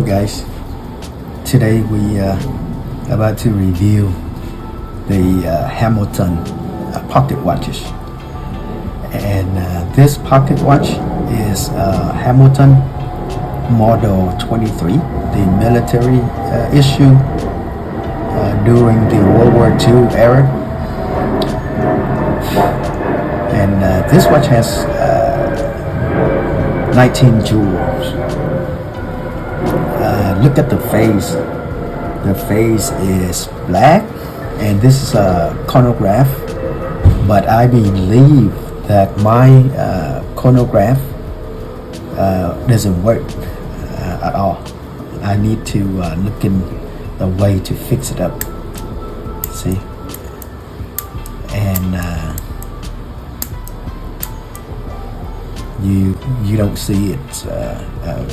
guys. Today we about to review the Hamilton pocket watches, and this pocket watch is Hamilton Model 23, the military issue during the World War II era. And this watch has 19 jewels. Look at the face. The face is black, and this is a chronograph. But I believe that my chronograph doesn't work at all. I need to look in the way to fix it up. See, and you don't see it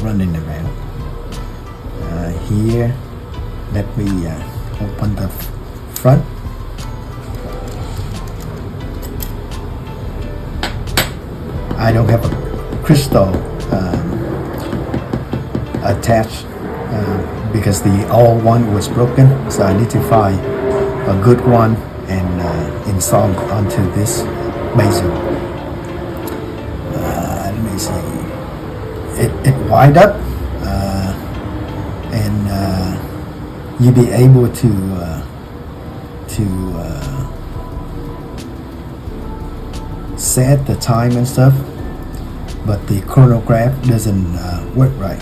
running around. Here, let me open the front. I don't have a crystal attached because the old one was broken, so I need to find a good one and install it onto this bezel. Let me see. It wind up, and you'll be able to set the time and stuff, but the chronograph doesn't work right.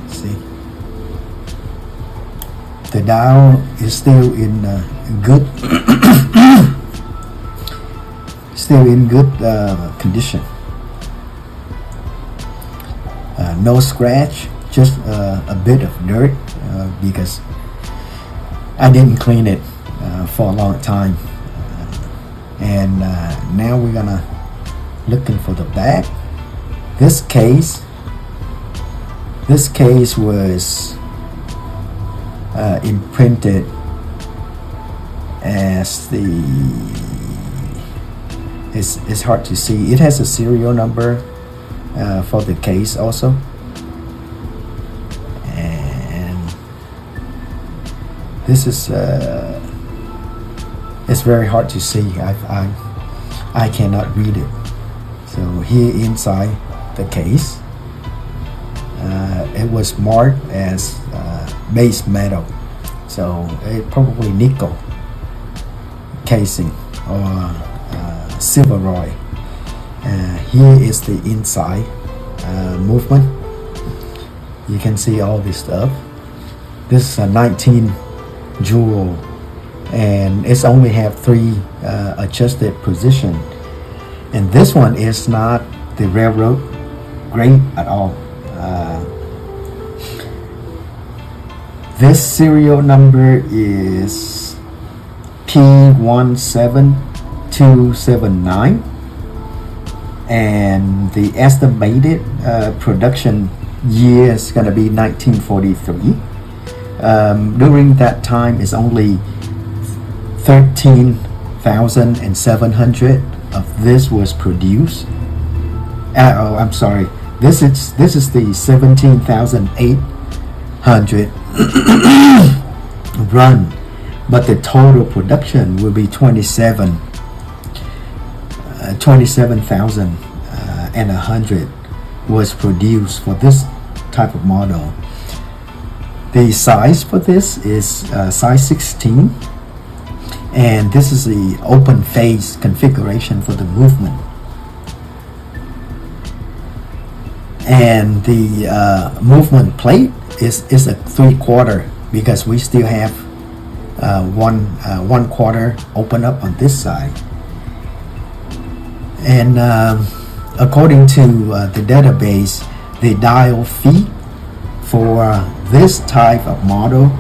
See, the dial is still in good condition. No scratch, just a bit of dirt because I didn't clean it for a long time. And now we're gonna looking for the back. This case was imprinted as it's hard to see. It has a serial number for the case also, and this is it's very hard to see. I cannot read it. So here inside the case, it was marked as base metal, so it probably nickel casing or silveroid. Here is the inside movement. You can see all this stuff. This is a 19 jewel, and it's only have 3 adjusted position, and this one is not the railroad grade at all. This serial number is P17279, and the estimated production year is going to be 1943. During that time, it's only 13,700 of this was produced. I'm sorry. This is the 17,800 run, but the total production will be 27,100 was produced for this type of model. The size for this is size 16, and this is the open face configuration for the movement. And the movement plate is a 3/4 because we still have one quarter open up on this side. And according to the database, the dial feet for this type of model,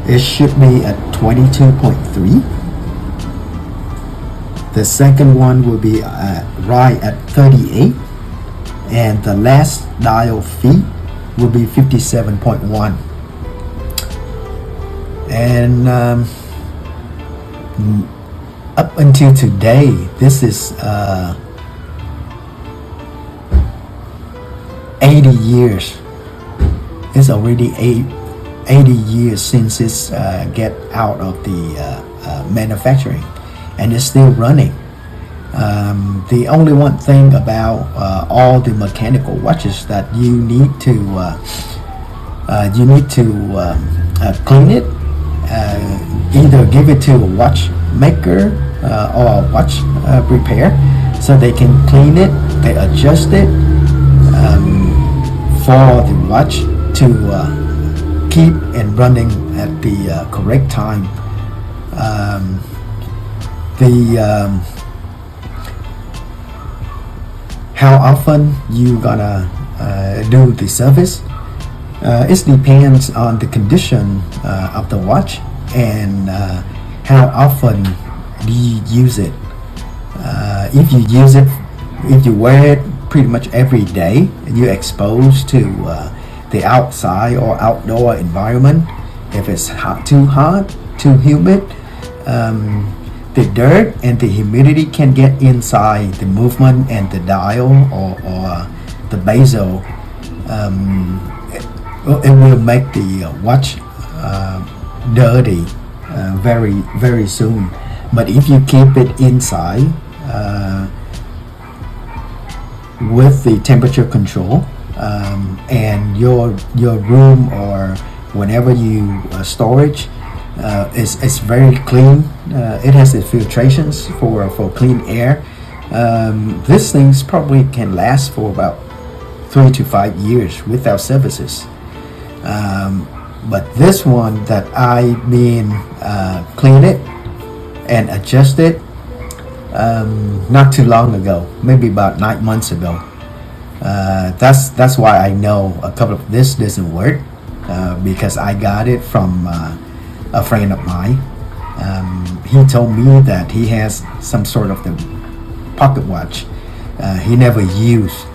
it should be at 22.3. The second one will be right at 38, and the last dial feet will be 57.1. And up until today, this is 80 years. It's already 80 years since it's get out of the manufacturing, and it's still running. The only one thing about all the mechanical watches that you need to clean it, either give it to a watchmaker or a watch repair, so they can clean it, they adjust it for the watch to keep and running at the correct time. How often you gonna do the service? It depends on the condition of the watch and how often do you use it. If you wear it pretty much every day, you're exposed to the outside or outdoor environment. If it's too hot, too humid, the dirt and the humidity can get inside the movement and the dial or the bezel. It will make the watch dirty very very soon. But if you keep it inside with the temperature control, and your room or whenever you storage is very clean. It has the filtrations for clean air. These things probably can last for about 3 to 5 years without services. But this one that I mean clean it and adjust it not too long ago, maybe about 9 months ago. That's why I know a couple of this doesn't work, because I got it from a friend of mine. He told me that he has some sort of the pocket watch he never used.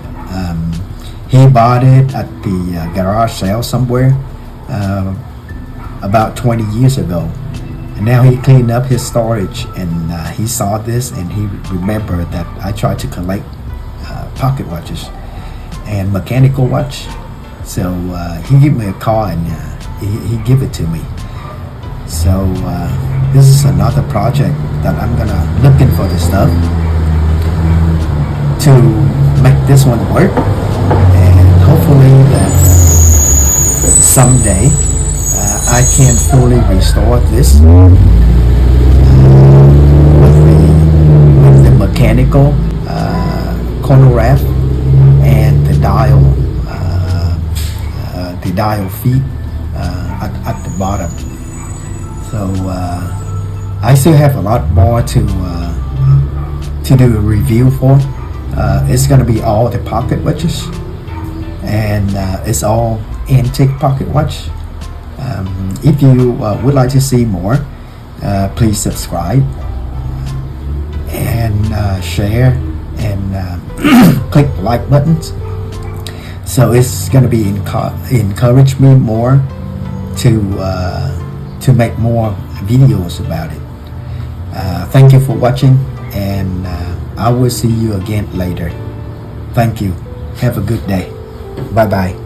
He bought it at the garage sale somewhere about 20 years ago. And now he cleaned up his storage, and he saw this, and he remembered that I tried to collect pocket watches and mechanical watch. So he gave me a call, and he gave it to me. So this is another project that I'm gonna looking for the stuff to make this one work, and hopefully that someday I can fully restore this with the mechanical chronograph and the dial feet at the bottom. So I still have a lot more to do a review for. It's gonna be all the pocket watches, and it's all antique pocket watch. If you would like to see more, please subscribe and share and click the like buttons. So it's gonna be encourage me more to make more videos about it. Thank you for watching, and I will see you again later. Thank you. Have a good day. Bye bye.